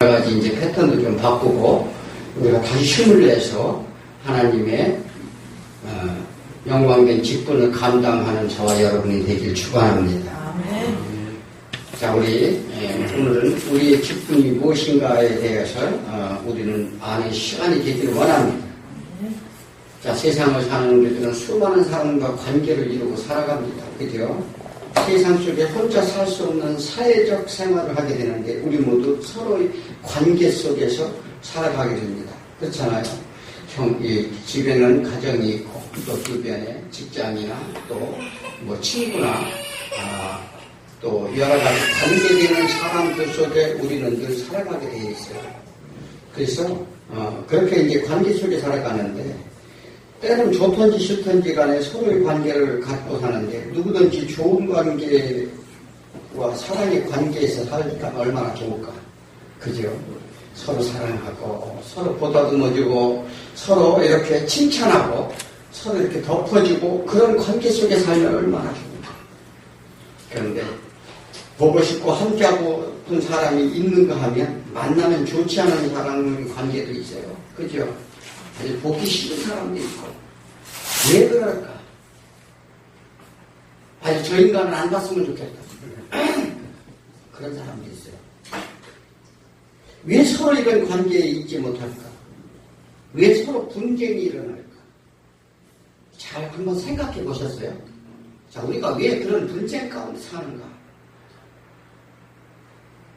여러 가지 이제 패턴도 좀 바꾸고 우리가 다시 힘을 내서 하나님의 영광된 직분을 감당하는 저와 여러분이 되길 축원합니다. 아멘. 자, 우리 오늘은 우리의 직분이 무엇인가에 대해서 우리는 아는 시간이 되기를 원합니다. 자, 세상을 사는 우리들은 수많은 사람과 관계를 이루고 살아갑니다. 그죠? 세상 속에 혼자 살 수 없는 사회적 생활을 하게 되는데 우리 모두 서로의 관계 속에서 살아가게 됩니다. 그렇잖아요. 집에는 가정이 있고 또 주변에 직장이나 또 뭐 친구나 또 여러 가지 관계되는 사람들 속에 우리는 늘 살아가게 되어 있어요. 그래서 그렇게 이제 관계 속에 살아가는데 때는 좋던지 싫던지 간에 서로의 관계를 갖고 사는데 누구든지 좋은 관계와 사랑의 관계에서 살니까 얼마나 좋을까. 그죠? 서로 사랑하고 서로 보다듬어주고 서로 이렇게 칭찬하고 서로 이렇게 덮어주고 그런 관계 속에 살면 얼마나 좋을까. 그런데 보고 싶고 함께하고 싶은 사람이 있는가 하면 만나면 좋지 않은 사람 관계도 있어요. 그죠? 아주 보기 싫은 사람도 있고 왜 그럴까? 아주 저 인간은 안 봤으면 좋겠다. 그런 사람도 있어요. 왜 서로 이런 관계에 있지 못할까? 왜 서로 분쟁이 일어날까? 잘 한번 생각해 보셨어요? 자, 우리가 왜 그런 분쟁 가운데 사는가?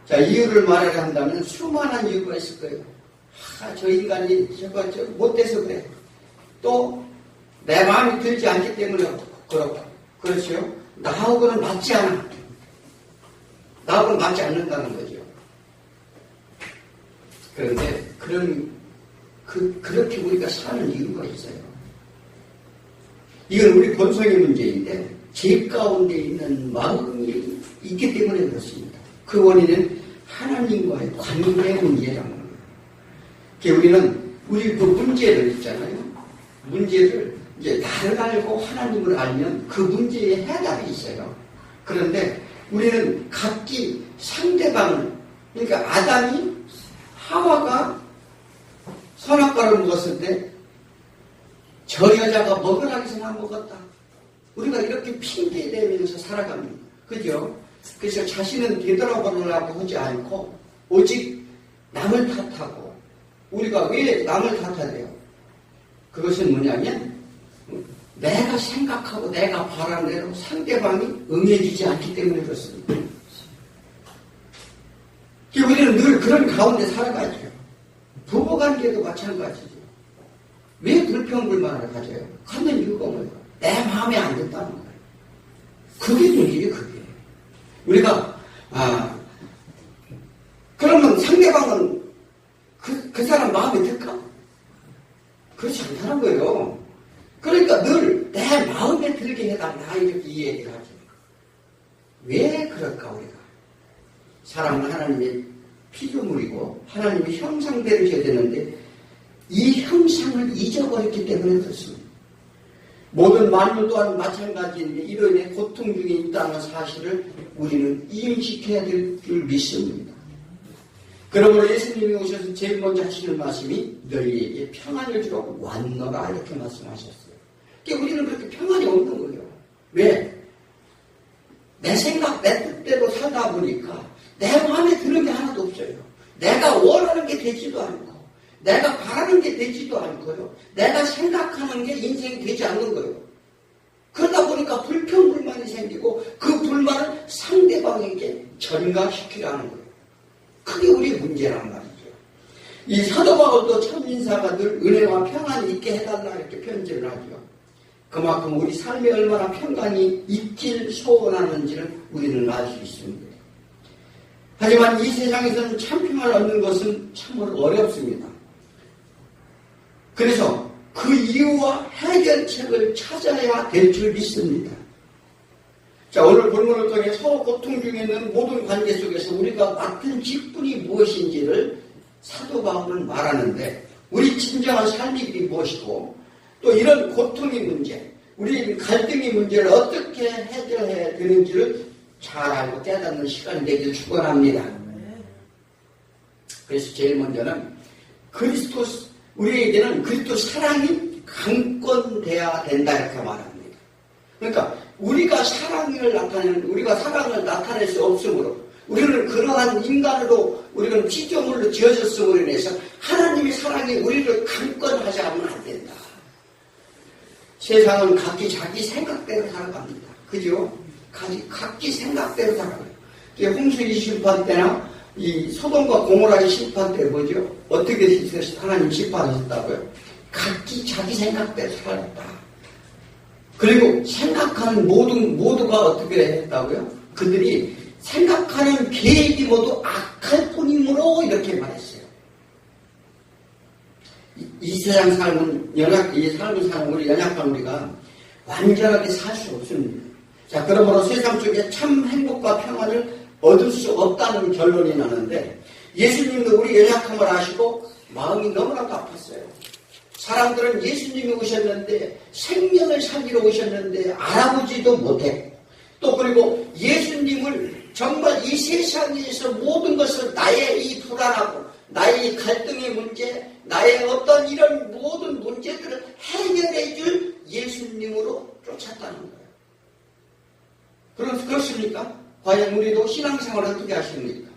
자, 이유를 말하려 한다면 수많은 이유가 있을 거예요. 저 인간이 저거 못돼서 그래. 또 내 마음이 들지 않기 때문에 그렇고. 그렇죠? 나하고는 맞지 않아. 나하고는 맞지 않는다는 거죠. 그런데 그렇게 우리가 사는 이유가 있어요. 이건 우리 본성의 문제인데 죄 가운데 있는 마음이 있기 때문에 그렇습니다. 그 원인은 하나님과의 관계 문제라는 거예요. 우리는 우리 그 문제를 있잖아요. 문제를 이제 나를 알고 하나님을 알면 그 문제에 해답이 있어요. 그런데 우리는 각기 상대방을, 그러니까 아담이 하와가 선악과를 먹었을 때 저 여자가 먹으라 해서 안 먹었다. 우리가 이렇게 핑계대면서 살아갑니다. 그죠? 그래서 자신은 되돌아보려고 하지 않고 오직 남을 탓하고 우리가 왜 남을 탓하래요? 그것은 뭐냐면 내가 생각하고 내가 바라는 대로 상대방이 응해지지 않기 때문에 그렇습니다. 우리는 늘 그런 가운데 살아가죠. 부부관계도 마찬가지죠. 왜 불평불만을 가져요? 갖는 이유가 뭐예요? 내 마음에 안 든다는 거예요. 그게 문제예요, 그게. 우리가 그러면 상대방은 그 사람 마음에 들까? 그렇지 않다는 거예요. 그러니까 늘 내 마음에 들게 해달라 이렇게 이야기를 하죠. 왜 그럴까 우리가? 사람은 하나님의 피조물이고 하나님의 형상대로 해야 되는데 이 형상을 잊어버렸기 때문에 그렇습니다. 모든 만물 또한 마찬가지인데 이로 인해 고통 중에 있다는 사실을 우리는 인식해야 될 줄 믿습니다. 그러므로 예수님이 오셔서 제일 먼저 하시는 말씀이 너희에게 평안을 주러 왔노라 이렇게 말씀하셨어요. 그러니까 우리는 그렇게 평안이 없는 거예요. 왜? 내 생각, 내 뜻대로 살다 보니까 내 마음에 드는 게 하나도 없어요. 내가 원하는 게 되지도 않고 내가 바라는 게 되지도 않고요. 내가 생각하는 게 인생이 되지 않는 거예요. 그러다 보니까 불평불만이 생기고 그 불만을 상대방에게 전가시키라는 거예요. 그게 우리의 문제란 말이죠. 이 사도 바울도 참 인사가 늘 은혜와 평안이 있게 해달라 이렇게 편지를 하죠. 그만큼 우리 삶에 얼마나 평안이 있길 소원하는지를 우리는 알 수 있습니다. 하지만 이 세상에서는 참 평안을 얻는 것은 참으로 어렵습니다. 그래서 그 이유와 해결책을 찾아야 될 줄 믿습니다. 자, 오늘 본문을 통해 서로 고통 중에 있는 모든 관계 속에서 우리가 맡은 직분이 무엇인지를 사도 바울은 말하는데 우리 진정한 삶의 길이 무엇이고 또 이런 고통의 문제, 우리 갈등의 문제를 어떻게 해결해야 되는지를 잘 알고 깨닫는 시간이 되길 축원합니다. 그래서 제일 먼저는 우리에게는 그리스도 사랑이 강권돼야 된다 이렇게 말합니다. 그러니까 우리가 사랑을 나타낼 수 없으므로 우리는 그러한 인간으로 우리는 피조물로 지어졌음으로 인해서 하나님의 사랑이 우리를 강권하지 않으면 안 된다. 세상은 각기 자기 생각대로 살아갑니다. 그죠? 각기 생각대로 살아가요. 홍수의 심판 때나 이 소돔과 고모라의 심판 때 뭐죠? 어떻게 하나님 심판하셨다고요? 각기 자기 생각대로 살았다. 그리고 생각하는 모두가 어떻게 했다고요? 그들이 생각하는 계획이 모두 악할 뿐이므로 이렇게 말했어요. 이 세상 삶은 우리 연약한 우리가 완전하게 살 수 없습니다. 자, 그러므로 세상 속에 참 행복과 평안을 얻을 수 없다는 결론이 나는데 예수님도 우리 연약함을 아시고 마음이 너무나도 아팠어요. 사람들은 예수님이 오셨는데 생명을 살리러 오셨는데 알아보지도 못했고 또 그리고 예수님을 정말 이 세상에서 모든 것을 나의 이 불안하고 나의 갈등의 문제 나의 어떤 이런 모든 문제들을 해결해 줄 예수님으로 쫓았다는 거예요. 그렇습니까? 과연 우리도 신앙생활을 어떻게 하십니까?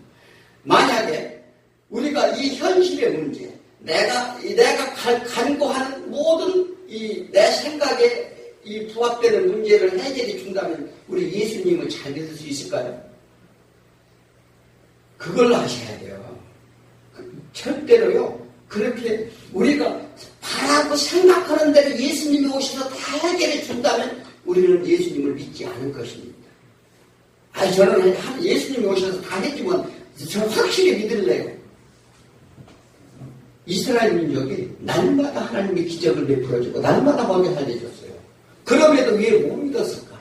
만약에 우리가 이 현실의 문제 내가 간구하는 모든 내 생각에 이 부합되는 문제를 해결해 준다면 우리 예수님을 잘 믿을 수 있을까요? 그걸 아셔야 돼요. 절대로요. 그렇게 우리가 바라고 생각하는 대로 예수님이 오셔서 다 해결해 준다면 우리는 예수님을 믿지 않을 것입니다. 저는 예수님이 오셔서 다 해주면 저는 확실히 믿을래요. 이스라엘 민족이 날마다 하나님의 기적을 베풀어주고 날마다 먹여 살려줬어요. 그럼에도 왜 못 믿었을까?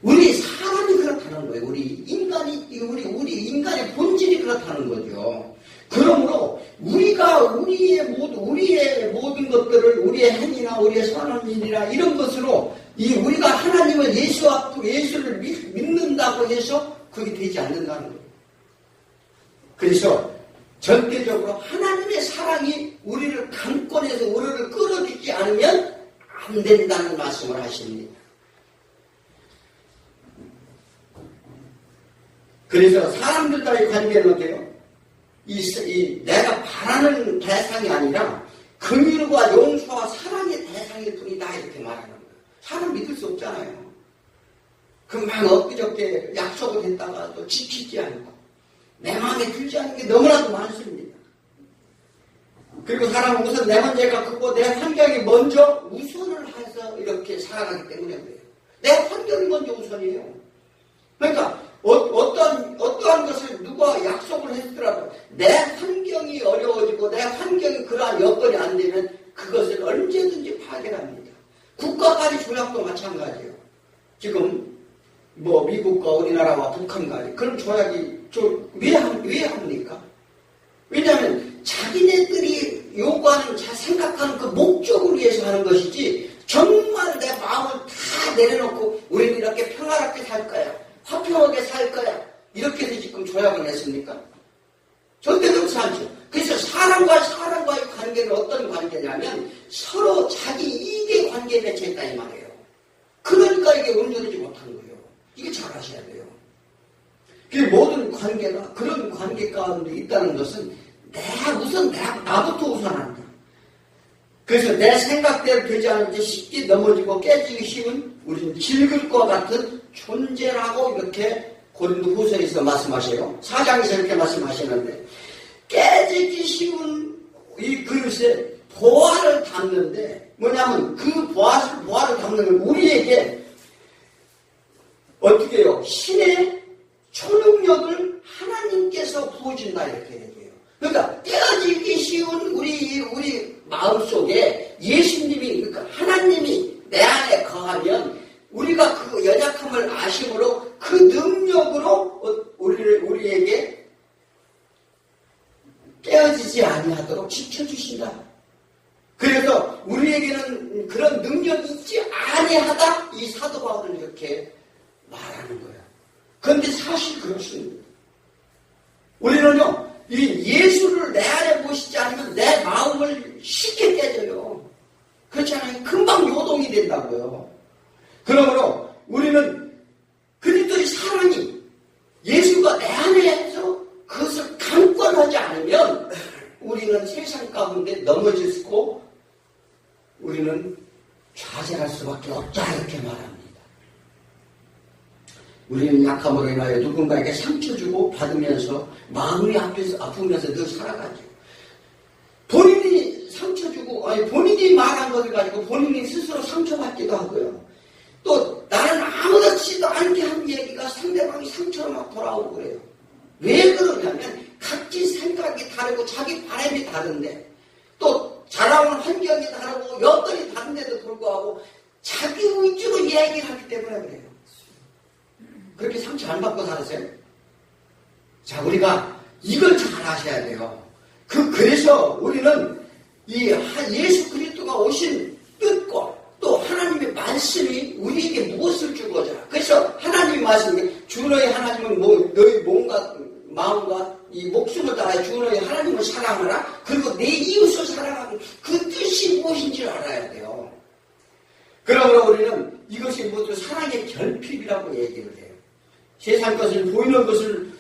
우리 사람이 그렇다는 거예요. 우리 인간의 본질이 그렇다는 거죠. 그러므로 우리의 모든 것들을 우리의 행위나 우리의 선언이나 이런 것으로 우리가 하나님을 예수를 믿는다고 해서 그게 되지 않는다는 거예요. 그래서 절대적으로 하나님의 사랑이 우리를 강권해서 우리를 끌어주지 않으면 안 된다는 말씀을 하십니다. 그래서 사람들과의 관계는 어때요? 내가 바라는 대상이 아니라 긍휼과 용서와 사랑의 대상일 뿐이다 이렇게 말하는 거예요. 사람 믿을 수 없잖아요. 금방 엊그저께 약속을 했다가 또 지키지 않고 내 마음에 들지 않는 게 너무나도 많습니다. 그리고 사람은 우선 내 문제가 크고 내 환경이 먼저 우선을 해서 이렇게 살아가기 때문에 그래요. 내 환경이 먼저 우선이에요. 그러니까 어떠한 것을 누가 약속을 했더라도 내 환경이 어려워지고 내 환경이 그러한 여건이 안 되면 그것을 언제든지 파괴합니다. 국가간의 조약도 마찬가지예요. 지금 미국과 우리나라와 북한 간에 그런 조약이 왜 합니까? 왜냐하면 자기네들이 요구하는 생각하는 그 목적을 위해서 하는 것이지 정말 내 마음을 다 내려놓고 우리는 이렇게 평화롭게 살 거야. 화평하게 살 거야. 이렇게 해서 지금 조약을 냈습니까? 절대 그렇지 않죠. 그래서 사람과의 관계는 어떤 관계냐면 서로 자기 이익의 관계에 맺혀있다 이 말이에요. 그러니까 이게 온전하지 못한 거예요. 이게 잘 아셔야 돼요. 그 모든 관계가 그런 관계 가운데 있다는 것은 나부터 우선한다. 그래서 내 생각대로 되지 않은지 쉽게 넘어지고 깨지기 쉬운 우리는 질글과 같은 존재라고 이렇게 고린도후서에서 말씀하세요. 4장에서 이렇게 말씀하시는데 깨지기 쉬운 이 그릇에 보화를 담는데 뭐냐면 그 보화를 담는 건 우리에게 어떻게 해요? 신의 초능력을 하나님께서 부어준다 이렇게 얘기해요. 그러니까 깨어지기 쉬운 우리 마음속에 예수님이 그러니까 하나님이 내 안에 거하면 우리가 그 연약함을 아심으로 그 능력으로 우리에게 깨어지지 아니하도록 지켜주신다. 그래서 우리에게는 그런 능력이 있지 아니하다 이 사도 바울은 이렇게 말하는 거예요. 그런데 사실 그렇습니다. 우리는요 이 예수를 내 안에 모시지 않으면 내 마음을 쉽게 깨져요. 그렇지 않아요? 금방 요동이 된다고요. 그러므로 우리는 그리스도의 사랑이 예수가 내 안에서 그것을 강권하지 않으면 우리는 세상 가운데 넘어지고 우리는 좌절할 수밖에 없다 이렇게 말합니다. 우리는 약함으로 인하여 누군가에게 상처 주고 받으면서 마음이 아프면서 늘 살아가죠. 본인이 상처 주고 본인이 말한 것을 가지고 본인이 스스로 상처받기도 하고요. 또 나는 아무렇지도 않게 한 얘기가 상대방이 상처로 막 돌아오고 그래요. 왜 그러냐면 각기 생각이 다르고 자기 바람이 다른데 또 자라온 환경이 다르고 여건이 다른데도 불구하고 자기 의지로 얘기를 하기 때문에 그래요. 그렇게 상처 안 받고 살았어요? 자, 우리가 이걸 잘 아셔야 돼요. 그래서 우리는 이 예수 그리스도가 오신 뜻과 또 하나님의 말씀이 우리에게 무엇을 주고자. 그래서 하나님의 말씀이 주 너희 하나님은 너희 몸과 마음과 이 목숨을 다하여 주 너희 하나님을 사랑하라. 그리고 내 이웃을 사랑하는 그 뜻이 무엇인지 알아야 돼요. 그러므로 우리는 이것이 모두 사랑의 결핍이라고 얘기를 해요. 세상 것을 보이는 것을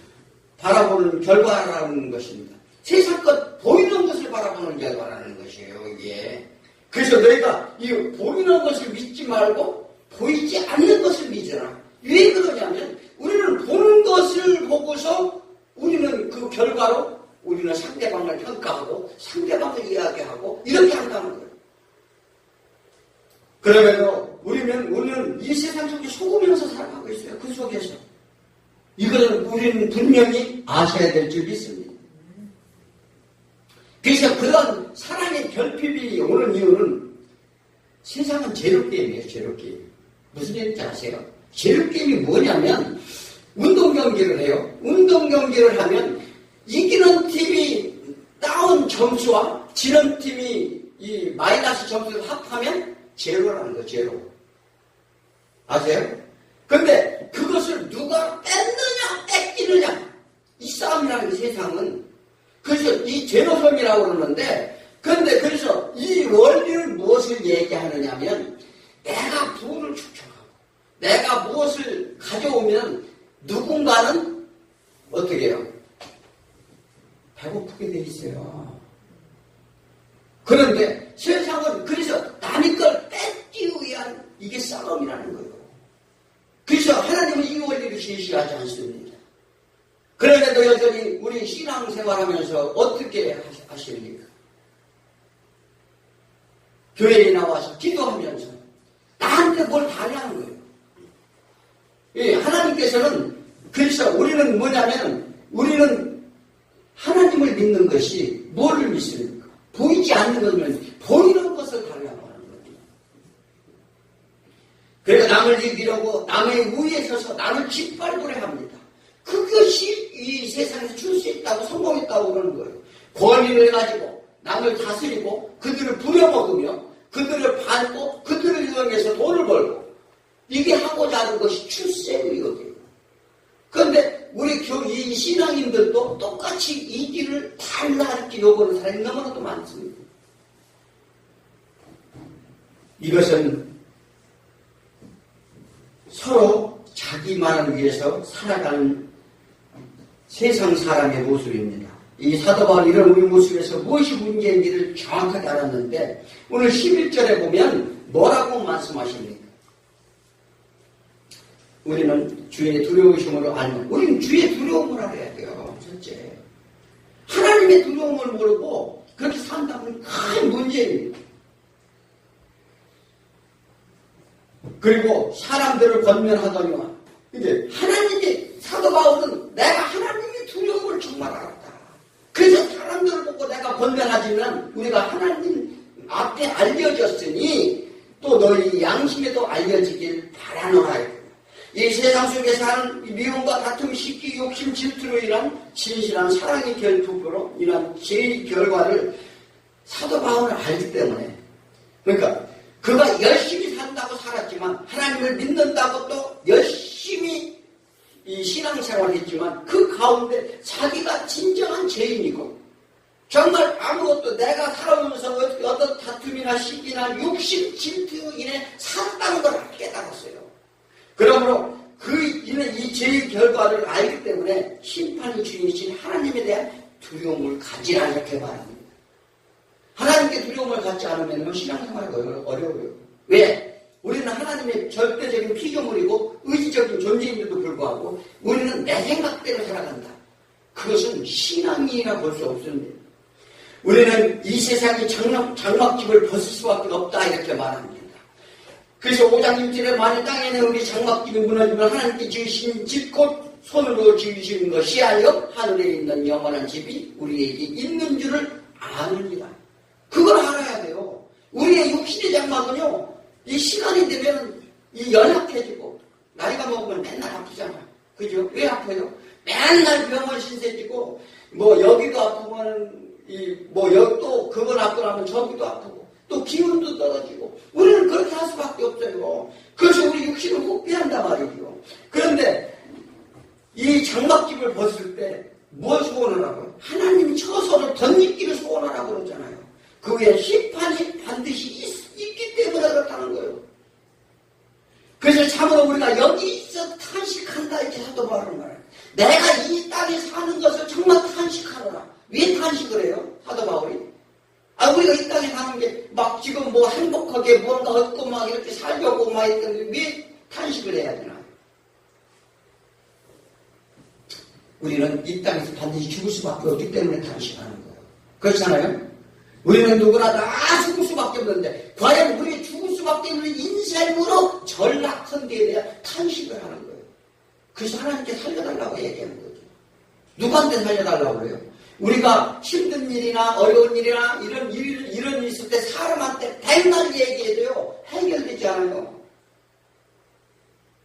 바라보는 결과라는 것입니다. 세상 것 보이는 것을 바라보는 결과라는 것이에요. 이게. 그래서 너희가 이 보이는 것을 믿지 말고 보이지 않는 것을 믿으라. 왜 그러냐면 우리는 보는 것을 보고서 우리는 그 결과로 우리는 상대방을 평가하고 상대방을 이야기하고 이렇게 한다는 거예요. 그러면 우리는 이 세상 속에 속으면서 살아가고 있어요. 그 속에서. 이거는 우리는 분명히 아셔야 될 줄 믿습니다. 그래서 그런 사랑의 결핍이 오는 이유는 세상은 제로게임이에요. 제로게임. 무슨 얘기인지 아세요? 제로게임이 뭐냐면 운동 경기를 해요. 운동 경기를 하면 이기는 팀이 다운 점수와 지는 팀이 이 마이너스 점수를 합하면 제로라는 거예요. 제로. 아세요? 근데 그것을 누가 뺏느냐 뺏기느냐 이 싸움이라는 세상은 그래서 이 제로섬이라고 그러는데 근데 그래서 이 원리를 무엇을 얘기하느냐면 내가 부를 축적하고 내가 무엇을 가져오면 누군가는 어떻게 해요? 배고프게 돼 있어요. 그런데 세상은 그래서 남의 걸 뺏기 위한 이게 싸움이라는 거예요. 그래서 하나님은 이 원리를 제시하지 않습니다. 그런데도 여전히 우리 신앙생활하면서 어떻게 하십니까? 교회에 나와서 기도하면서 나한테 뭘 달라는 거예요. 예, 하나님께서는 그래서 우리는 뭐냐면 우리는 하나님을 믿는 것이 뭐를 믿습니까? 보이지 않는 것을 보이는 것을 달라고 하는 거죠. 그래서 남을 이기려고 남의 우위에 서서 남을 짓밟으려 합니다. 그것이 이 세상에서 줄 수 있다고 성공했다고 그러는 거예요. 권위를 가지고 남을 다스리고 그들을 부려먹으며 그들을 밟고 그들을 이용해서 돈을 벌고 이게 하고자 하는 것이 출세의욕이에요. 그런데 우리 이 신앙인들도 똑같이 이 길을 달라 이렇게 요구하는 사람이 너무나도 많습니다. 이것은 서로 자기만을 위해서 살아가는 세상 사람의 모습입니다. 이 사도 바울이 이런 우리 모습에서 무엇이 문제인지를 정확하게 알았는데 오늘 11절에 보면 뭐라고 말씀하십니까? 우리는 주의 두려우심으로 알면 우리는 주의 두려움을 알아야 돼요. 첫째. 하나님의 두려움을 모르고 그렇게 산다면 큰 문제입니다. 그리고 사람들을 권면하더니와 이제 하나님의 사도 바울은 내가 하나님의 두려움을 정말 알았다. 그래서 사람들을 보고 내가 권면하지만 우리가 하나님 앞에 알려졌으니 또 너희 양심에도 알려지길 바라노라. 이 세상 속에 사는 미움과 다툼, 시기, 욕심, 질투로 인한 진실한 사랑의 결핍으로 인한 죄의 결과를 사도 바울은 알기 때문에 그러니까 그가 열심히 산다고 살았지만 하나님을 믿는다고 또 열심히 이 신앙생활을 했지만 그 가운데 자기가 진정한 죄인이고 정말 아무것도 내가 살아오면서 어떤 다툼이나 시기나 육신 질투로 인해 살았다는 걸 깨달았어요. 그러므로 이 죄의 결과를 알기 때문에 심판이 주인이신 하나님에 대한 두려움을 가지라 이렇게 말합니다. 하나님께 두려움을 갖지 않으면 신앙생활이 어려워요. 왜? 우리는 하나님의 절대적인 피조물이고 의지적인 존재인데도 불구하고 우리는 내 생각대로 살아간다. 그것은 신앙이라 볼 수 없습니다. 우리는 이 세상의 장막집을 벗을 수밖에 없다 이렇게 말합니다. 그래서 5장 6절에 만일 땅에 있는 우리 장막집이 무너지면 하나님께 지으신 집 곧 손으로 지으신 것이 아니요 하늘에 있는 영원한 집이 우리에게 있는 줄을 아느니라. 그걸 알아야 돼요. 우리의 육신의 장막은요 이 시간이 되면 이 연약해지고 나이가 먹으면 맨날 아프잖아. 그죠? 왜 아파요? 맨날 병원 신세지고 뭐 여기도 아프면 여기 또 그걸 아프고 나면 저기도 아프고 또 기운도 떨어지고 우리는 그렇게 할 수밖에 없어요. 그래서 우리 육신을 후피한단 말이죠. 그런데 이 장막집을 벗을 때 뭘 소원을 하고요? 하나님이 처소를 덧입기를 소원하라고 그러잖아요. 그 위에 심판이 반드시 있기 때문에 그렇다는 거예요. 그래서 참으로 우리가 여기 있어 탄식한다 이렇게 사도 바울은 말해요. 내가 이 땅에 사는 것을 정말 탄식하노라. 왜 탄식을 해요? 사도 바울이. 우리가 이 땅에 사는 게 막 지금 뭐 행복하게 뭔가 얻고 막 이렇게 살려고 막 했는데 왜 탄식을 해야 되나? 우리는 이 땅에서 반드시 죽을 수밖에 없기 때문에 탄식하는 거예요. 그렇잖아요? 우리는 누구나 다 죽을 수밖에 없는데 과연 우리 죽을 수밖에 없는 인생으로 전락한 데에 대한 탄식을 하는 거예요. 그래서 하나님께 살려달라고 얘기하는 거죠. 누구한테 살려달라고 그래요? 우리가 힘든 일이나 어려운 일이나 이런 일이 있을 때 사람한테 백날 얘기해도요 해결되지 않아요.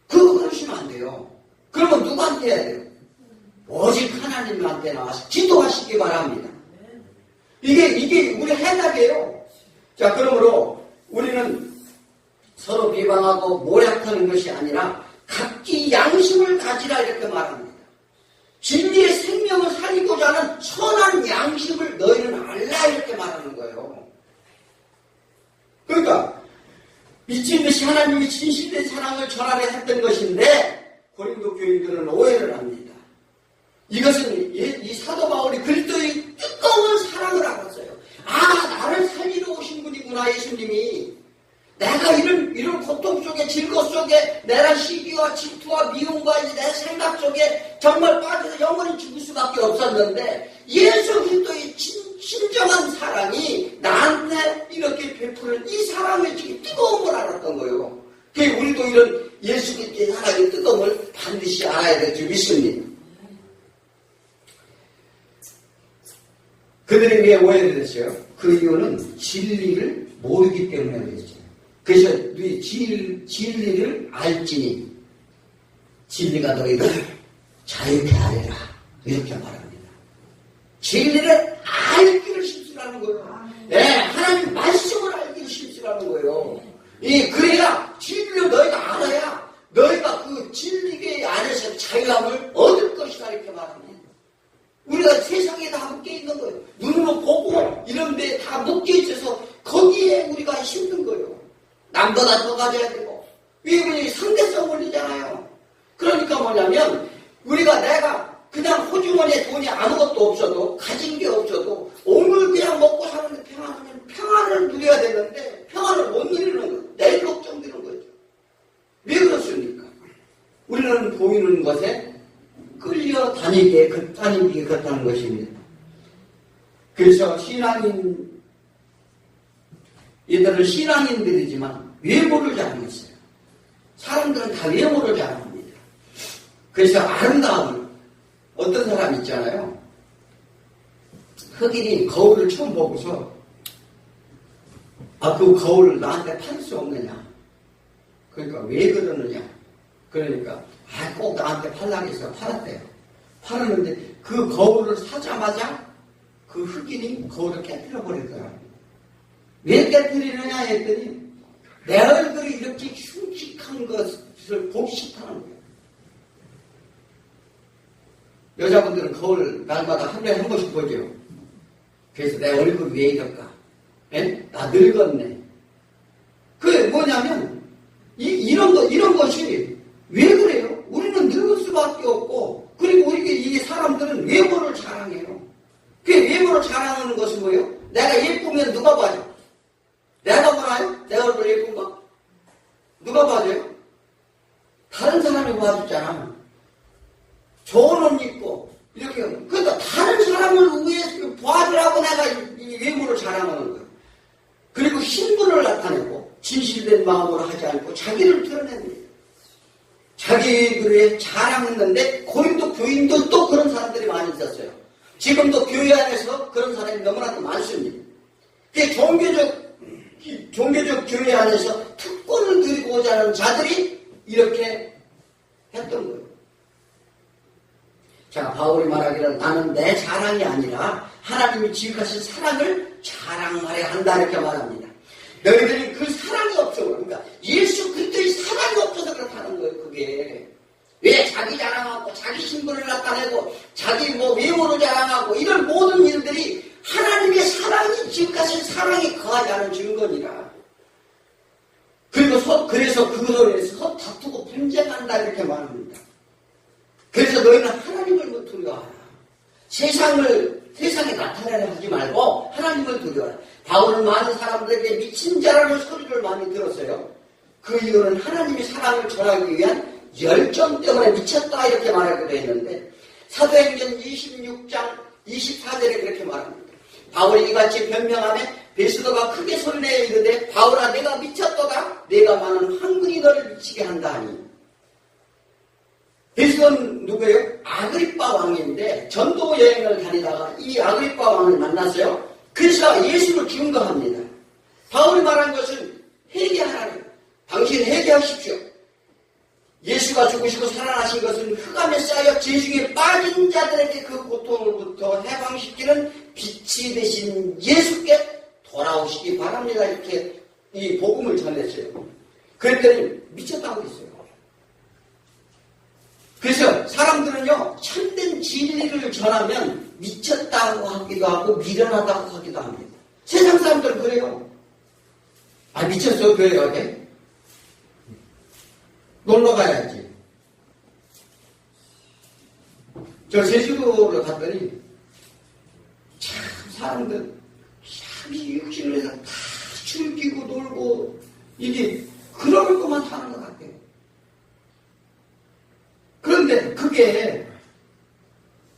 그러시면 안 돼요. 그러면 누구한테 해야 돼요? 오직 하나님한테 나와서 기도하시기 바랍니다. 이게 우리 해답이에요. 자, 그러므로 우리는 서로 비방하고 모략하는 것이 아니라 각기 양심을 가지라 이렇게 말합니다. 진리의 생명을 살리고자 하는 선한 양심을 너희는 알라 이렇게 말하는 거예요. 그러니까 미친 듯이 하나님이 진실된 사랑을 전하려 했던 것인데 고린도 교인들은 오해를 합니다. 이것은 이 사도 바울이 그리스도의 뜨거운 사랑을 알았어요. 나를 살리러 오신 분이구나 예수님이. 내가 이런 고통 속에 즐거움 속에 내가 시기와 질투와 미움과 내 생각 속에 정말 빠져서 영원히 죽을 수밖에 없었는데 예수 그리스도의 진정한 사랑이 나한테 이렇게 베푸는 이 사랑의 지금 뜨거움을 알았던 거예요. 그러니까 우리도 이런 예수 그리스도의 사랑의 뜨거움을 반드시 알아야 될 줄 믿습니다. 그들이 왜 오해를 했어요? 그 이유는 진리를 모르기 때문에 그랬어요. 그래서 우리 진리를 알지니 진리가 너희를 자유케 하리라 이렇게 말합니다. 진리를 알기를 실수라는 거예요. 네, 하나님 말씀을 알기를 실수라는 거예요. 그래야 진리를 너희가 알아야 너희가 그 진리 안에서 자유함을 얻을 것이다 이렇게 말합니다. 우리가 세상에 다 묶여 있는 거예요. 눈으로 보고 이런 데 다 묶여 있어서 거기에 우리가 힘든 거예요. 남보다 더 가져야 되고. 왜 상대성 원리잖아요. 그러니까 뭐냐면 내가 그냥 호주머니에 돈이 아무것도 없어도 가진 게 없어도 오늘 그냥 먹고 사는데 평안을 누려야 되는데 평안을 못 누리는 거예요. 내일 걱정되는 거죠. 왜 그렇습니까? 우리는 보이는 것에 끌려다니기에 그렇다는 것입니다. 그래서 얘들은 신앙인들이지만 외모를 자랑했어요. 사람들은 다 외모를 자랑합니다. 그래서 아름다움을 어떤 사람 있잖아요. 흑인이 거울을 처음 보고서 그 거울을 나한테 팔 수 없느냐. 그러니까 왜 그러느냐. 그러니까 꼭 나한테 팔라고 해서 팔았대요. 팔았는데 그 거울을 사자마자 그 흑인이 거울을 깨뜨려 버리더라고요. 왜 깨뜨리느냐 했더니 내 얼굴이 이렇게 흉측한 것을 보기 싫다는 거예요. 여자분들은 거울 날마다 한 달에 한 번씩 보죠. 그래서 내 얼굴이 왜 이럴까? 에? 나 늙었네. 그게 뭐냐면, 이런 것이 왜 그래요? 우리는 늙을 수밖에 없고, 그리고 이 사람들은 외모를 자랑해요. 그 외모를 자랑하는 것은 뭐예요? 내가 예쁘면 누가 봐요? 내가 보나요? 내 얼굴 예쁜 거? 누가 봐줘요? 다른 사람이 봐주잖아. 좋은 옷 입고, 이렇게. 그러니까 다른 사람을 위해서 봐주라고 내가 이 외모를 자랑하는 거예요. 그리고 신분을 나타내고, 진실된 마음으로 하지 않고 자기를 드러냅니다. 자기들의 자랑했는데, 고인도 교인도 그런 사람들이 많이 있었어요. 지금도 교회 안에서 그런 사람이 너무나도 많습니다. 그 종교적 교회 안에서 특권을 누리고자 하는 자들이 이렇게 했던 거예요. 자, 바울이 말하기를 나는 내 자랑이 아니라 하나님이 지극하신 사랑을 자랑하려 한다 이렇게 말합니다. 너희들이 그 사랑이 없어. 그러니까 예수 그리스도의 사랑이 없어서 그렇다는 거예요. 그게 왜 자기 자랑하고 자기 신분을 나타내고 자기 외모를 자랑하고 이런 모든 일들이 하나님의 사랑이 지극하신 사랑이 거하지 않은 증거니라. 그리고 그래서 그거로 인해서 다투고 분쟁한다 이렇게 말합니다. 그래서 너희는 하나님을 못 두려워하라. 세상에 나타내려 하지 말고 하나님을 두려워하라. 바울은 많은 사람들에게 미친 자라는 소리를 많이 들었어요. 그 이유는 하나님의 사랑을 전하기 위한 열정 때문에 미쳤다 이렇게 말하기도 했는데 사도행전 26장 24절에 그렇게 말합니다. 바울이 이같이 변명하며 베스도가 크게 소리내어 이르되 바울아 내가 미쳤도다. 내가 많은 황금이 너를 미치게 한다 하니. 베스도는 누구예요? 아그리빠 왕인데 전도 여행을 다니다가 이 아그리빠 왕을 만났어요. 그래서 예수를 증거합니다. 바울이 말한 것은 회개하라는 당신 회개하십시오. 예수가 죽으시고 살아나신 것은 흑암에 쌓여 죄중에 빠진 자들에게 그 고통으로부터 해방시키는 빛이 되신 예수께 돌아오시기 바랍니다. 이렇게 이 복음을 전했어요. 그랬더니 미쳤다고 했어요. 그래서 사람들은요 참된 진리를 전하면 미쳤다고 하기도 하고 미련하다고 하기도 합니다. 세상 사람들은 그래요. 아 미쳤어 교회 가게? 놀러 가야지. 저 제주도를 갔더니 참 사람들 참 육신을 해서 다 즐기고 놀고 이게 그럴 것만 사는 것 같아요. 그런데 그게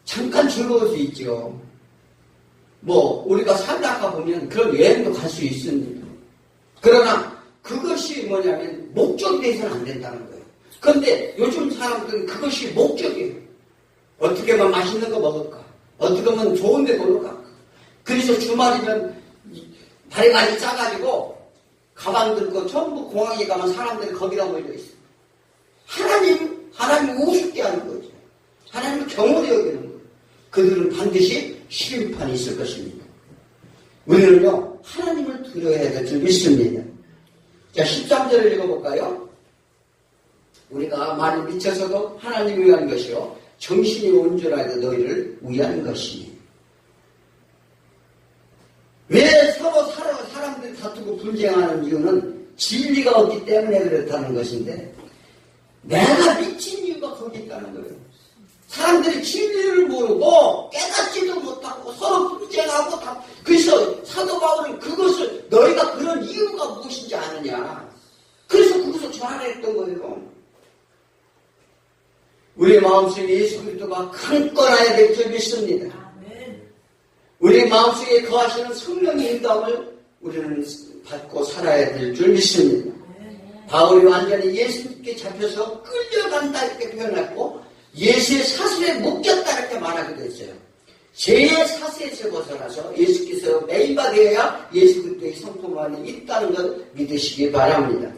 잠깐 즐거울 수 있죠. 우리가 살다가 보면 그런 여행도 갈 수 있습니다. 그러나 그것이 뭐냐면 목적이 돼서는 안 된다는 거예요. 그런데 요즘 사람들은 그것이 목적이에요. 어떻게 하면 맛있는 거 먹을까? 어떻게 하면 좋은 데 놀러 갈까? 그래서 주말이면 다리까지 짜가지고 가방 들고 전부 공항에 가면 사람들이 거기다 몰려 있어요. 하나님 우습게 하는 거죠. 하나님을 경홀히 여기는 거예요. 그들은 반드시 심판이 있을 것입니다. 우리는요 하나님을 두려워야 될 줄 믿습니다. 자 13절을 읽어볼까요? 우리가 많이 미쳐서도 하나님을 위한 것이요 정신이 온전하게 너희를 위한 것이니. 왜 서로 사람들이 다투고 분쟁하는 이유는 진리가 없기 때문에 그렇다는 것인데 내가 미친 이유가 거기 있다는 거예요. 사람들이 진리를 모르고 깨닫지도 못하고 서로 분쟁하고 그래서 사도 바울은 그것을 너희가 그런 이유가 무엇인지 아느냐. 그래서 그것을 전하랬던 거예요. 우리의 마음속에 예수 그리스도가 강건해야 될 줄 믿습니다. 우리의 마음속에 거하시는 성령의 인도함을 우리는 받고 살아야 될 줄 믿습니다. 바울이 완전히 예수님께 잡혀서 끌려간다 이렇게 표현했고 예수의 사슬에 묶였다 이렇게 말하기도 했어요. 죄의 사슬에서 벗어나서 예수께서 매일바 되어야 예수 그리스도의 성품 안에 있다는 걸 믿으시기 바랍니다.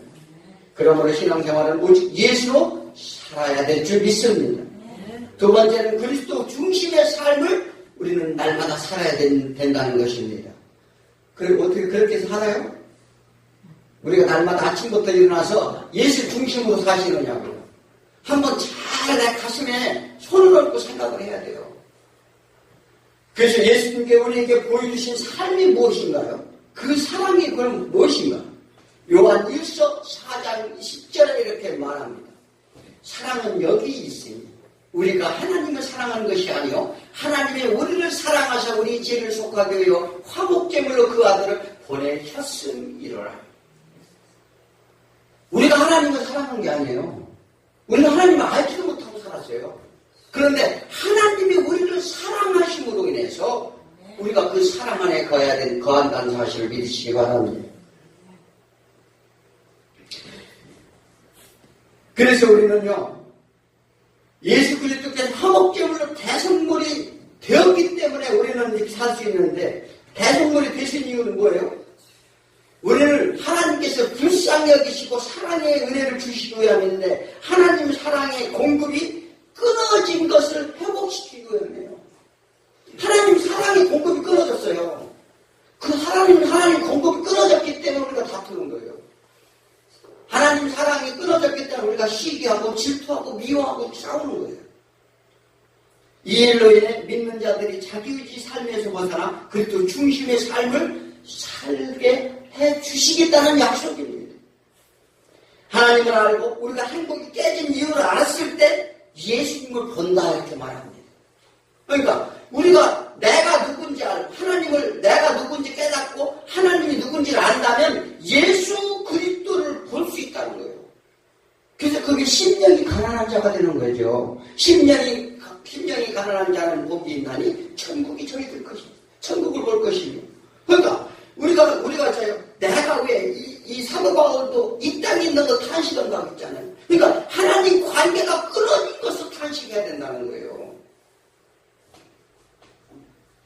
그러므로 신앙생활은 오직 예수로 살아야 될 줄 믿습니다. 두 번째는 그리스도 중심의 삶을 우리는 날마다 살아야 된다는 것입니다. 그리고 어떻게 그렇게 살아요? 우리가 날마다 아침부터 일어나서 예수 중심으로 사시느냐고요. 한번 잘 내 가슴에 손을 얹고 생각을 해야 돼요. 그래서 예수님께 우리에게 보여주신 삶이 무엇인가요? 그 사랑이 그럼 무엇인가? 요한 1서 4장 10절에 이렇게 말합니다. 사랑은 여기 있으니 우리가 하나님을 사랑하는 것이 아니요 하나님의 우리를 사랑하사 우리 죄를 속하게 하여 화목제물로 그 아들을 보내셨음이로라. 우리가 하나님을 사랑하는 게 아니에요. 우리는 하나님을 알지도 못하고 살았어요. 그런데 하나님이 우리를 사랑하심으로 인해서 우리가 그 사랑 안에 거한다는 사실을 믿으시기 바랍니다. 그래서 우리는요, 예수 그리스도께서 화목제물로 대성물이 되었기 때문에 우리는 이렇게 살 수 있는데, 대성물이 되신 이유는 뭐예요? 우리는 하나님께서 불쌍히 여기시고 사랑의 은혜를 주시기 위함인데, 하나님 사랑의 공급이 끊어진 것을 회복시키기 위함이에요. 하나님 사랑의 공급이 끊어졌어요. 그 하나님 공급이 끊어졌기 때문에 우리가 다투는 거예요. 하나님 사랑이 끊어졌기 때문에 우리가 시기하고 질투하고 미워하고 싸우는 거예요. 이 일로 인해 믿는 자들이 자기의지 삶에서 벗어나 그리스도 중심의 삶을 살게 해주시겠다는 약속입니다. 하나님을 알고 우리가 행복이 깨진 이유를 알았을 때 예수님을 본다 이렇게 말합니다. 그러니까 우리가 내가 누군지 알고 하나님을 내가 누군지 깨닫고 하나님이 누군지를 안다면 예수 그리스도를 볼 수 있다는 거예요. 그래서 그게 심령이 가난한 자가 되는 거죠. 심령이 가난한 자는 복이 있나니 천국이 저희들 것입니다. 천국을 볼 것이며. 그러니까 우리가 저요 내가 왜 이 사도 바울도 이 땅에 있는 거 탄식한다고 했잖아요. 그러니까 하나님 관계가 끊어진 것을 탄식해야 된다는 거예요.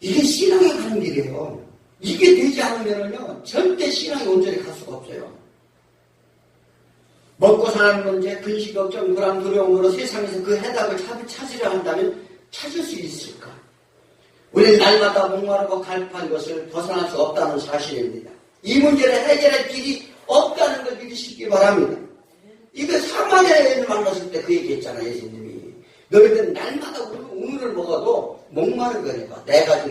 이게 신앙에 가는 길이에요. 이게 되지 않으면요 절대 신앙이 온전히 갈 수가 없어요. 먹고 사는 문제, 근심, 걱정, 불안, 두려움으로 세상에서 그 해답을 찾으려 한다면 찾을 수 있을까? 우리는 날마다 목마르고 갈급한 것을 벗어날 수 없다는 사실입니다. 이 문제를 해결할 길이 없다는 걸 믿으시기 바랍니다. 이거 사마리아인을 만났을 때 그 얘기했잖아요. 예수님이. 너희들은 날마다 우물을 먹어도 목마른 거니까 내가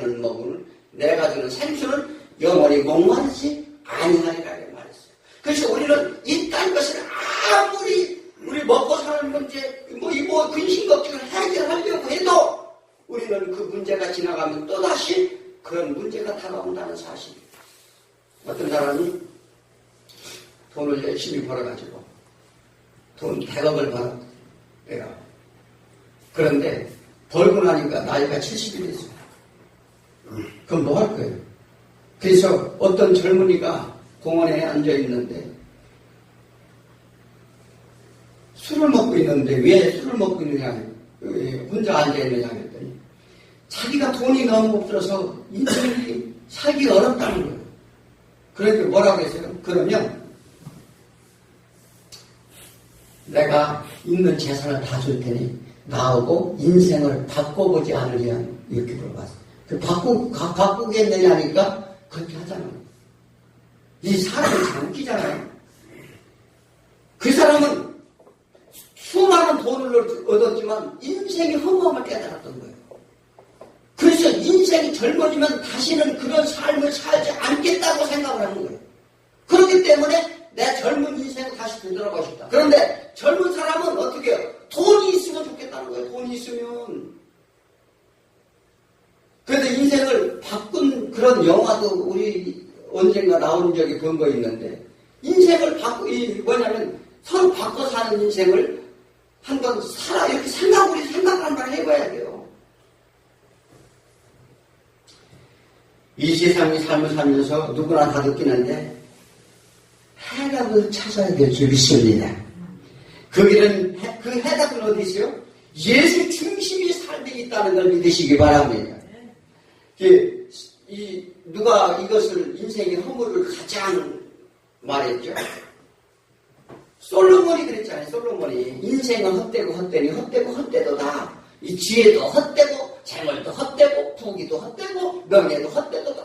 주는 생수는 영원히 목마르지 아니하리라 말했어요. 그래서 우리는 이 땅 것을 아무리 우리 먹고 사는 문제, 근심 걱정을 해결하려고 해도 우리는 그 문제가 지나가면 또다시 그런 문제가 다가온다는 사실입니다. 어떤 사람이 돈을 열심히 벌어가지고 돈 100억을 벌어 내가 그런데 벌고 나니까 나이가 70이 됐어요. 그럼 뭐 할 거예요? 그래서 어떤 젊은이가 공원에 앉아있는데 술을 먹고 있는데 왜 술을 먹고 있느냐 혼자 앉아있느냐 했더니 자기가 돈이 너무 없어서 인생이 살기가 어렵다는 거예요. 그러니까 뭐라고 했어요? 그러면 내가 있는 재산을 다 줄 테니 나하고 인생을 바꿔보지 않으려 이렇게 물어봤어요. 바꾸겠느냐 하니까 그렇게 하잖아요. 이 사람이 참 웃기잖아요. 그 사람은 수많은 돈을 얻었지만 인생의 허무함을 깨달았던 거예요. 그래서 인생이 젊어지면 다시는 그런 삶을 살지 않겠다고 생각을 하는 거예요. 그렇기 때문에 내 젊은 인생을 다시 되돌아가고 싶다. 그런데 젊은 사람은 어떻게 해요? 돈이 있으면 좋겠다는 거예요. 돈이 있으면. 그런데 인생을 바꾼 그런 영화도 우리 언젠가 나온 적이 본 거 있는데 인생을 뭐냐면 서로 바꿔 사는 인생을 한번 이렇게 우리 생각을 한번 해봐야 돼요. 이 세상의 삶을 살면서 누구나 다 느끼는데 해답을 찾아야 될 줄 믿습니다. 그 해답은 어디 있어요? 예수 중심의 삶이 있다는 걸 믿으시기 바랍니다. 누가 이것을 인생의 허물을 가장 말했죠? 솔로몬이 그랬잖아요. 솔로몬이 인생은 헛되고 헛되니 헛되고 헛되도다. 이 지혜도 헛되고 재물도 헛되고 부귀도 헛되고 명예도 헛되도다.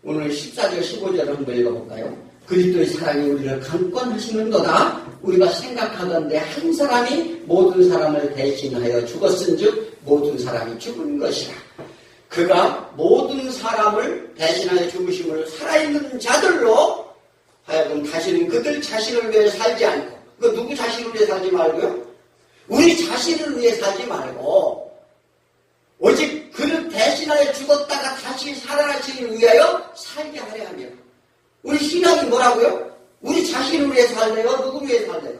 오늘 14절 15절 한번 읽어볼까요? 그리스도의 사랑이 우리를 강권하시는도다. 우리가 생각하던대 한 사람이 모든 사람을 대신하여 죽었은즉 모든 사람이 죽은 것이라. 그가 모든 사람을 대신하여 죽으심을 살아있는 자들로 하여금 다시는 그들 자신을 위해 살지 않고, 그 누구 자신을 위해 살지 말고요, 우리 자신을 위해 살지 말고 오직 그를 대신하여 죽었다가 다시 살아나시기 위하여 살게 하려 하며. 우리 신앙이 뭐라고요? 우리 자신을 위해 살래요? 누구를 위해 살래요?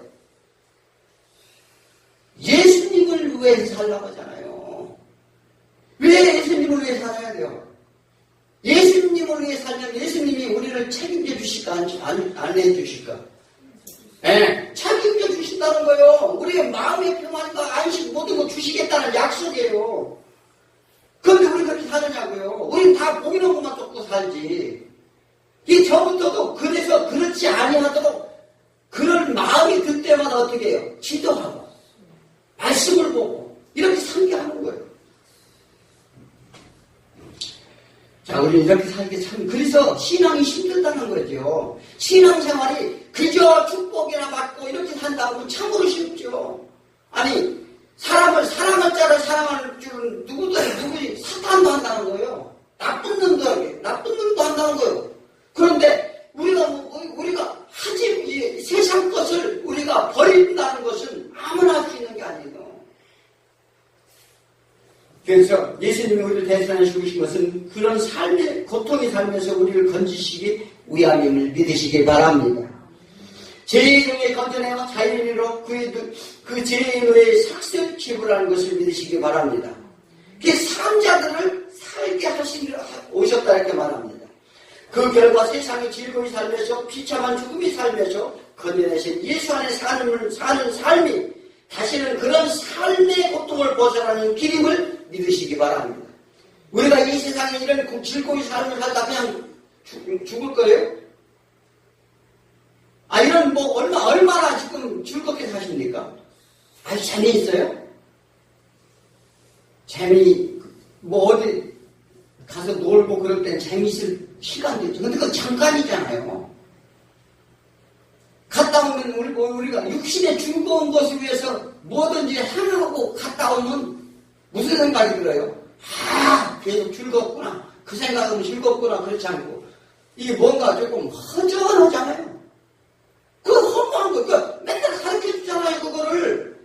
예수님을 위해 살라고 하잖아요. 왜 예수님을 위해 살아야 돼요? 예수님을 위해 살면 예수님이 우리를 책임져 주실까? 안 해주실까? 네, 책임져 주신다는 거예요. 우리의 마음의 평안과 안식 모든 거 주시겠다는 약속이에요. 그런데 우리 그렇게 사느냐고요? 우린 다 보이는 것만 쫓고 살지. 이 저부터도 그래서 그렇지 아니하도록 그런 마음이 그때마다 어떻게 해요? 기도하고 말씀을 보고 이렇게 상기하는 거예요. 자, 우리 이렇게 살기 참, 그래서 신앙이 힘들다는 거죠. 신앙생활이 그저 축복이나 받고 이렇게 산다면 참으로 쉽죠. 아니, 사람을 사랑할 자를 사랑할 줄은 누구지 사탄도 한다는 거예요. 나쁜 놈도 한다는 거예요. 그런데 우리가 하지, 세상 것을 우리가 버린다는 것은 아무나 할 수 있는 게 아니에요. 그래서 예수님이 우리를 대신하여 죽으신 것은 그런 삶의, 고통의 삶에서 우리를 건지시기 위함임을 믿으시기 바랍니다. 죄의 중에 건져내어 자연인으로 그 죄인의 삭슬 취부라는 것을 믿으시기 바랍니다. 그 삶자들을 살게 하시려 오셨다 이렇게 말합니다. 그 결과 세상의 즐거움이 살면서 비참한 죽음이 살면서 건져내신 예수 안에 사는 삶이 다시는 그런 삶의 고통을 벗어나는 길임을 믿으시기 바랍니다. 우리가 이 세상에 이런 즐거움이 삶을 살다 그냥 죽을 거예요? 아, 이런 얼마나 지금 즐겁게 사십니까? 아주 재미있어요? 어디 가서 놀고 그럴 땐 재미있을 시간도 있죠. 근데 그건 잠깐이잖아요. 갔다 오면 우리가 육신의 즐거운 것을 위해서 뭐든지 하고 갔다 오면 무슨 생각이 들어요? 계속 즐겁구나. 그 생각은 즐겁구나. 그렇지 않고 이게 뭔가 조금 허전하잖아요. 그거 허무한 거. 그거 맨날 가르쳐 주잖아요. 그거를.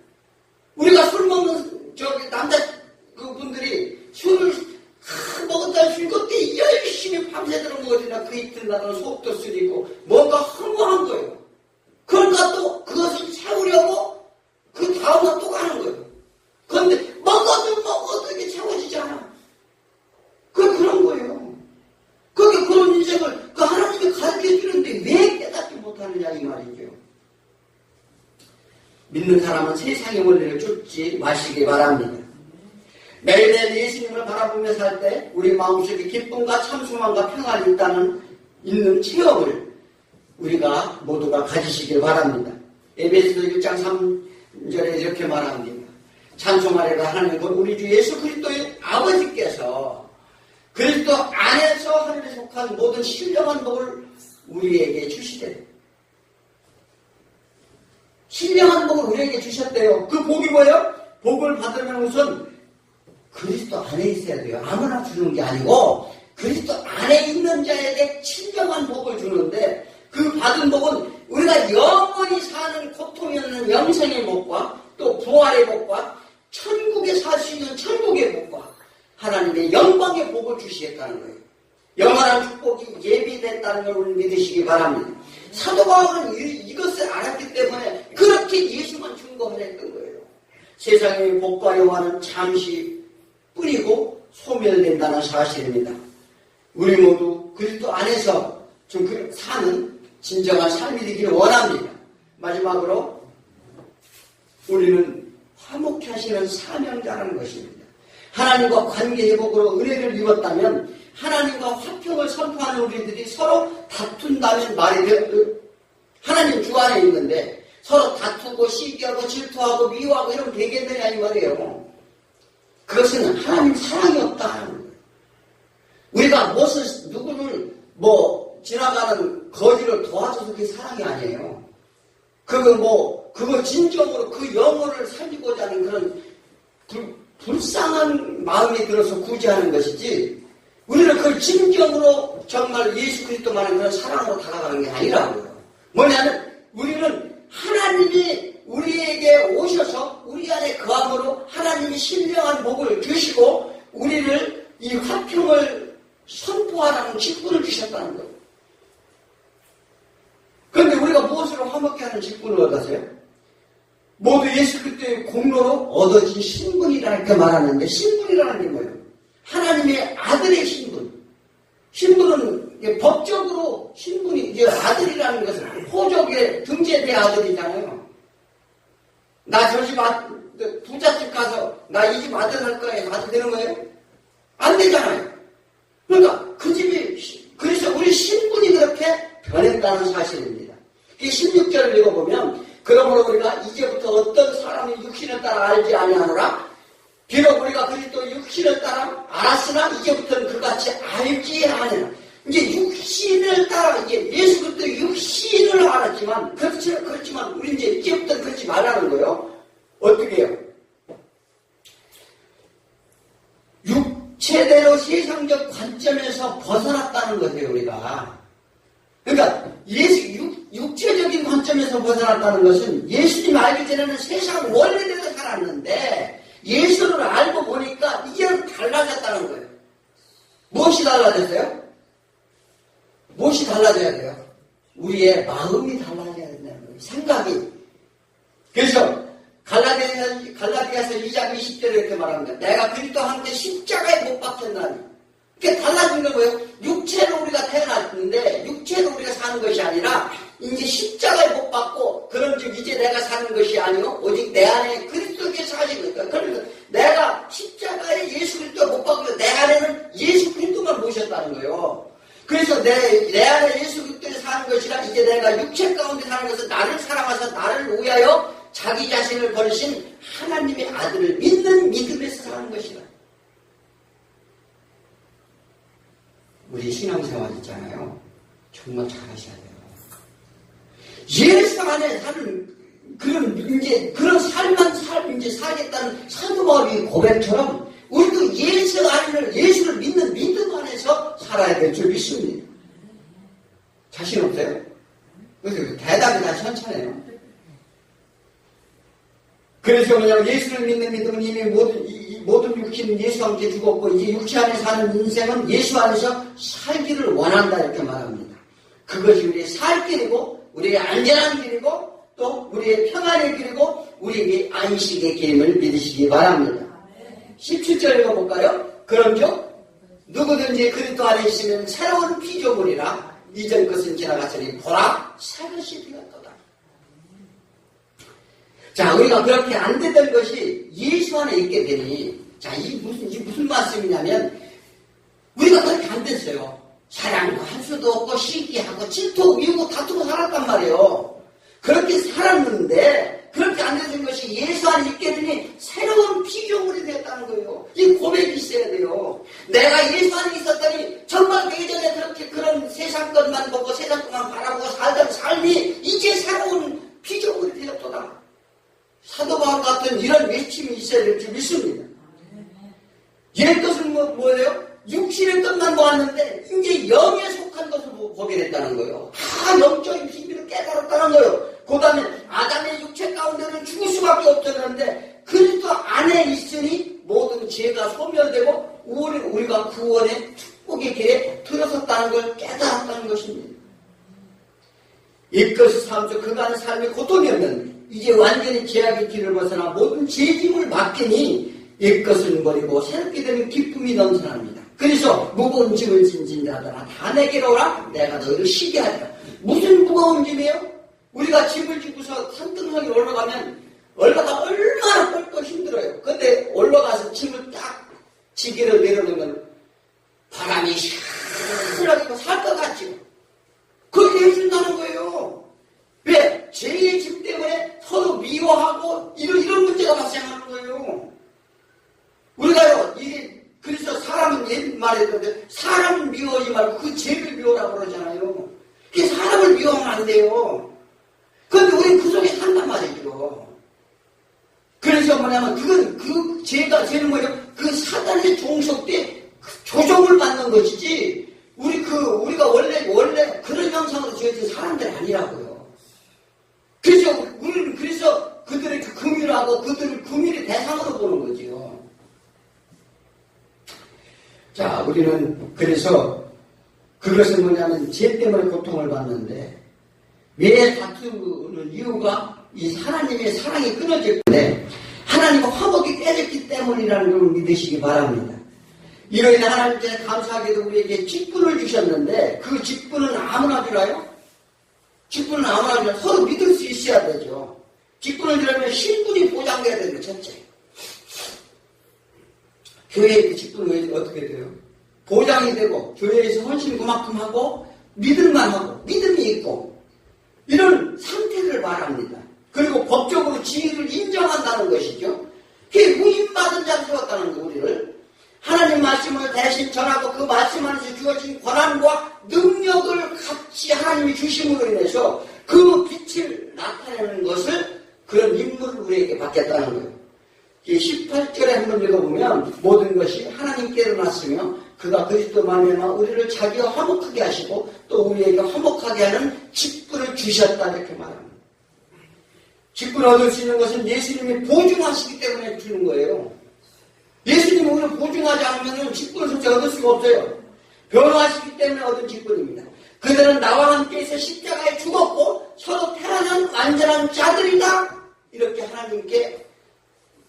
우리가 술 먹는 남자 그분들이 술을 먹었다 즐겁 때 열심히 밤새도록 먹으니까 그 이튿날은 속도 쓰리고 뭔가 허무한 거예요. 그러니까 또 그것을 채우려고 그 다음날 또 가는 거예요. 그런데 먹어도 이게 채워지지 않아. 그런 거예요. 그런 인생을 하나님이 가르쳐 주는데 왜 깨닫지 못하느냐 이 말이죠. 믿는 사람은 세상의 원리를 쫓지 마시기 바랍니다. 매일매일 예수님을 바라보며 살 때 우리 마음속에 기쁨과 참소망과 평안이 있는 체험을 우리가 모두가 가지시길 바랍니다. 에베소서 1장 3절에 이렇게 말합니다. 찬송하리라 하나님 곧 우리 주 예수 그리스도의 아버지께서 그리스도 안에서 하늘에 속한 모든 신령한 복을 우리에게 주시되, 신령한 복을 우리에게 주셨대요. 그 복이 뭐예요? 복을 받으면 우선 그리스도 안에 있어야 돼요. 아무나 주는 게 아니고 그리스도 안에 있는 자에게 신령한 복을 주는데, 그 받은 복은 우리가 영원히 사는 고통이 없는 영생의 복과 또 부활의 복과 천국에 살 수 있는 천국의 복과 하나님의 영광의 복을 주시겠다는 거예요. 영원한 축복이 예비됐다는 걸 우리 믿으시기 바랍니다. 사도 바울은 이것을 알았기 때문에 그렇게 예수만 증거를 했던 거예요. 세상의 복과 영화는 잠시 뿌리고 소멸된다는 사실입니다. 우리 모두 그리스도 안에서 좀 사는 진정한 삶이 되기를 원합니다. 마지막으로 우리는 화목케 하시는 사명자라는 것입니다. 하나님과 관계 회복으로 은혜를 입었다면 하나님과 화평을 선포하는 우리들이 서로 다툰다면 말이 돼요. 하나님 주 안에 있는데 서로 다투고 시기하고 질투하고 미워하고 이러면 되겠느냐 이 말이에요. 그것은 하나님 사랑이 없다 하는 거예요. 우리가 누구를 지나가는 거지를 도와줘서 그게 사랑이 아니에요. 그거 진정으로 그 영혼을 살리고자 하는 그런 불쌍한 마음이 들어서 구제하는 것이지, 우리는 그걸 진정으로 정말 예수 그리스도 말하는 그런 사랑으로 다가가는 게 아니라고요. 뭐냐면, 우리는 하나님이 우리에게 오셔서 우리 안에 거함으로 하나님이 신령한 복을 주시고, 우리를 이 화평을 선포하라는 직분을 주셨다는 거예요. 그런데 우리가 무엇으로 화목케 하는 직분을 얻었어요? 모두 예수 그리스도의 공로로 얻어진 신분이라 이렇게 말하는데, 신분이라는 게 뭐예요? 하나님의 아들의 신분. 신분은 법적으로 신분이, 이제 아들이라는 것은 호족의 등재대 아들이잖아요. 나 저 집 부잣집 가서 나 이 집 아들 할 거야 아들 되는 거예요? 안 되잖아요. 그러니까 그 집이, 그래서 우리 신분이 그렇게 변했다는 사실입니다. 이 16절을 읽어보면, 그러므로 우리가 이제부터 어떤 사람이 육신을 따라 알지 아니하노라. 비록 우리가 그리스도 육신을 따라 알았으나 이제부터는 그같이 알지 아니하노라. 이제 육신을 따라, 이제 예수 그리스도 육신을 알았지만, 그렇지만 우리 이제부터는 그렇지 말라는 거예요. 어떻게 해요? 육체대로 세상적 관점에서 벗어났다는 거예요, 우리가. 그러니까 육체적인 관점에서 벗어났다는 것은, 예수님 알기 전에는 세상 원리대로 살았는데 예수를 알고 보니까 이제는 달라졌다는 거예요. 무엇이 달라졌어요? 무엇이 달라져야 돼요? 우리의 마음이 달라져야 된다는 거예요. 생각이. 그래서 갈라디아서 2장 20절에 이렇게 말합니다. 내가 그리스도와 함께 십자가에 못 박혔나니. 그게 달라진 건 뭐예요? 육체로 우리가 태어났는데 육체로 우리가 사는 것이 아니라 이제 십자가에 못 박고, 그런즉 이제 내가 사는 것이 아니요 오직 내 안에 그리스도께 사시고 있다. 그러니까 내가 십자가에 예수 그리스도 못 박고 내 안에는 예수 그리스도만 모셨다는 거예요. 그래서 내 안에 예수 그리스도에 사는 것이라, 이제 내가 육체 가운데 사는 것은 나를 사랑하사 나를 위하여 자기 자신을 버리신 하나님의 아들을 믿는 믿음에서 사는 것이라. 우리 신앙생활 있잖아요. 정말 잘하셔야 돼요. 예수 안에 사는 그런 삶만 이제 살겠다는 사도 바울의 고백처럼, 우리도 예수를 믿는 믿음 안에서 살아야 될 줄 믿습니다. 자신 없어요? 그래서 대답이 다 천천해요. 그래서 그냥 예수를 믿는 믿음은 이미 모든 육신은 예수와 함께 죽었고, 이제 육체 안에 사는 인생은 예수 안에서 살기를 원한다 이렇게 말합니다. 그것이 우리의 살 길이고, 우리의 안전한 길이고, 또 우리의 평안의 길이고, 우리에게 안식의 길임을 믿으시기 바랍니다. 17절 읽어볼까요? 그런즉 누구든지 그리스도 안에 있으면 새로운 피조물이라. 이전 것은 지나갔으니 보라 새 것이 되었도다. 자, 우리가 그렇게 안 되던 것이 예수 안에 있게 되니, 자, 이게 무슨 말씀이냐면, 우리가 그렇게 안 됐어요. 사랑도 할 수도 없고, 시기하고, 질투하고, 미우고, 다투고 살았단 말이에요. 그렇게 살았는데, 그렇게 안 되던 것이 예수 안에 있게 되니, 새로운 피조물이 됐다는 거예요. 이 고백이 있어야 돼요. 내가 예수 안에 있었더니, 정말 예전에 그렇게 그런 세상 것만 보고, 세상 것만 바라보고 살던 삶이, 이제 새로운 피조물이 되었도다. 사도 바울 같은 이런 외침이 있어야 될 줄 믿습니다. 옛 것은 뭐예요? 육신의 것만 보았는데 이제 영에 속한 것을 보게 됐다는 거예요. 다 영적인 비밀을 깨달았다는 거예요. 그 다음에 아담의 육체 가운데는 죽을 수밖에 없었는데 그리스도 안에 있으니 모든 죄가 소멸되고 우리가 구원의 축복의 길에 들어섰다는 걸 깨달았다는 것입니다. 이것이 삶속 그간의 삶의 고통이었는데 이제 완전히 죄악의 길을 벗어나 모든 죄짐을 맡기니 이것을 버리고 새롭게 되는 기쁨이 넘쳐납니다. 그래서 무거운 짐을 진진 자들아 다 내게로 오라. 내가 너희를 쉬게 하리라. 무슨 무거운 짐이에요? 우리가 짐을 지고서 산등하게 올라가면 얼마나 뻘뻘 힘들어요. 근데 올라가서 짐을 딱 지게를 내려놓으면 바람이 시원하게 살 것 같죠. 그렇게 해준다는 거예요. 왜? 죄의 짐 때문에 서로 미워하고 이런 문제가 발생하는 거예요. 우리가요, 그래서 사람은 옛말에 했는데 사람은 미워하지 말고 그 죄를 미워라고 그러잖아요. 그게 사람 안 돼요. 그런데 우리는 그 속에 산단 말이죠. 그래서 뭐냐면 그 죄는 뭐예요? 그 사단의 종속돼 조종을 받는 것이지 우리가 원래 그런 형상으로 지어진 사람들이 아니라고요. 그래서 그들의 금유라고 그들을 금유의 대상으로 보는 거지요. 자, 우리는 그래서 그것은 뭐냐면 죄 때문에 고통을 받는데 왜 다투는 이유가 이 하나님의 사랑이 끊어졌는데 하나님과 화목이 깨졌기 때문이라는 걸 믿으시기 바랍니다. 이로 인해 하나님께서 감사하게도 우리에게 직분을 주셨는데 그 직분은 아무나 주나요? 직분은 아무나 주나 서로 믿을 수 있어야 되죠. 직분을 주려면 신분이 보장돼야 되는 거 첫째. 교회의 그 직분은 어떻게 돼요? 보장이 되고 교회에서 헌신 그만큼 하고 믿을만 하고 믿음이 있고 이런 상태를 말합니다. 그리고 법적으로 지위를 인정한다는 것이죠. 그게 무임받은 자로 세웠다는 거 우리를. 하나님 말씀을 대신 전하고 그 말씀 안에서 주어진 권한과 능력을 같이 하나님이 주심으로 인해서 그 빛을 나타내는 것을 그런 인물을 우리에게 받겠다는 거예요. 18절에 한번 읽어보면 모든 것이 하나님께로 났으며 그가 그리스도 말미암아 우리를 자기와 화목하게 하시고 또 우리에게 화목하게 하는 직분을 주셨다 이렇게 말합니다. 직분을 얻을 수 있는 것은 예수님이 보증하시기 때문에 주는 거예요. 예수님이 우리를 보증하지 않으면 직분을 솔직히 얻을 수가 없어요. 변호하시기 때문에 얻은 직분입니다. 그들은 나와 함께해서 십자가에 죽었고 서로 태어난 완전한 자들이다 이렇게 하나님께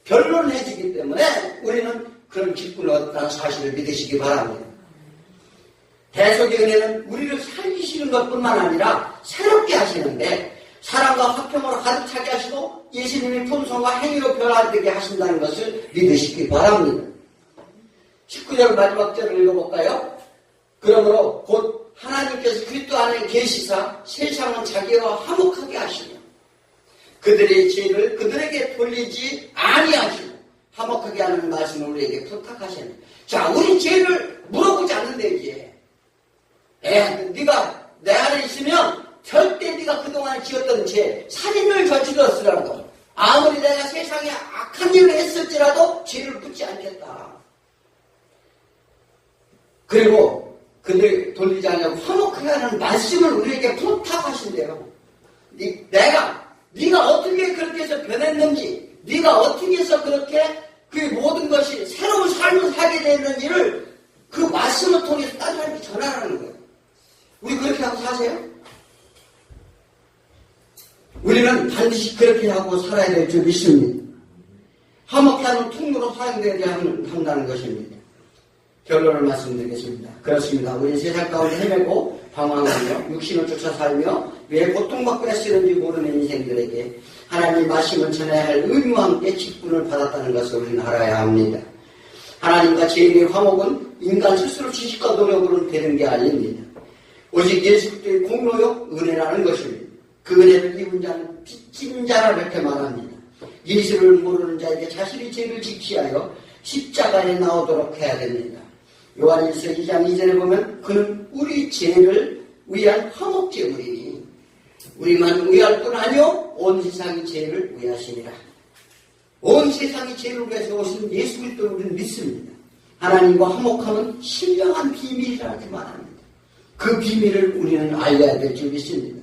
변론해주기 때문에 우리는 그런 직분을 얻었다는 사실을 믿으시기 바랍니다. 대속의 은혜는 우리를 살리시는 것뿐만 아니라 새롭게 하시는데 사랑과 화평으로 가득 차게 하시고 예수님의 품성과 행위로 변화되게 하신다는 것을 믿으시기 바랍니다. 19절 마지막 절을 읽어볼까요? 그러므로 곧 하나님께서 그리스도 안에 계시사 세상은 자기와 화목하게 하시며 그들의 죄를 그들에게 돌리지 아니하시고 화목하게 하는 말씀을 우리에게 부탁하시는. 자, 우리 죄를 물어보지 않는데 이제 네가 내 안에 있으면 절대 네가 그동안에 지었던 죄, 살인을 저질렀으라도 아무리 내가 세상에 악한 일을 했을지라도 죄를 묻지 않겠다. 그리고 그들 돌리지 않냐고 화목하게 하는 말씀을 우리에게 부탁하신대요. 네가 어떻게 그렇게 해서 변했는지, 네가 어떻게 해서 그렇게 그 모든 것이 새로운 삶을 살게 되는지를 그 말씀을 통해서 다른 사람에게 전하라는 거예요. 우리 그렇게 하고 사세요? 우리는 반드시 그렇게 하고 살아야 될 줄 믿습니다. 화목케 하는 통로로 사용되어야 한다는 것입니다. 결론을 말씀드리겠습니다. 그렇습니다. 우리 세상 가운데 헤매고 방황하며 육신을 쫓아 살며 왜 고통받고 애쓰는지 모르는 인생들에게 하나님 말씀을 전해야 할 의무와 함께 직분을 받았다는 것을 우리는 알아야 합니다. 하나님과 죄인의 화목은 인간 스스로 지식과 노력으로는 되는 게 아닙니다. 오직 예수 그리스도의 공로요 은혜라는 것입니다. 그 은혜를 입은 자는 빚진 자라 이렇게 말합니다. 예수를 모르는 자에게 자신의 죄를 직시하여 십자가에 나오도록 해야 됩니다. 요한일서 2장 2절에 보면 그는 우리 죄를 위한 화목제물이니 우리만 위할 뿐 아니요 온 세상의 죄를 위하시니라. 온 세상의 죄를 위해서 오신 예수 그리스도를 우리는 믿습니다. 하나님과 화목함은 신령한 비밀이라고 말합니다. 그 비밀을 우리는 알려야 될 줄 믿습니다.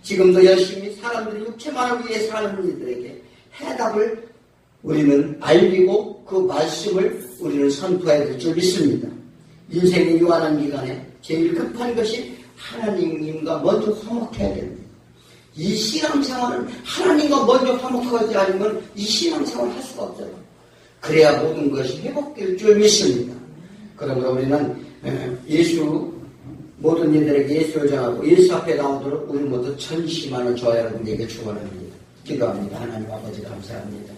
지금도 열심히 사람들이 육체만을 위해 사는 이들에게 해답을 우리는 알리고 그 말씀을 우리는 선포해야 될 줄 믿습니다. 인생의 유한한 기간에 제일 급한 것이 하나님과 먼저 화목해야 됩니다. 이 신앙생활은 하나님과 먼저 화목하지 않으면 이 신앙생활을 할 수가 없어요. 그래야 모든 것이 회복될 줄 믿습니다. 그러므로 우리는 모든 이들에게 예수를 전하고 예수 앞에 나오도록 우리 모두 전심하는 저와 여러분에게 축원합니다. 기도합니다. 하나님 아버지 감사합니다.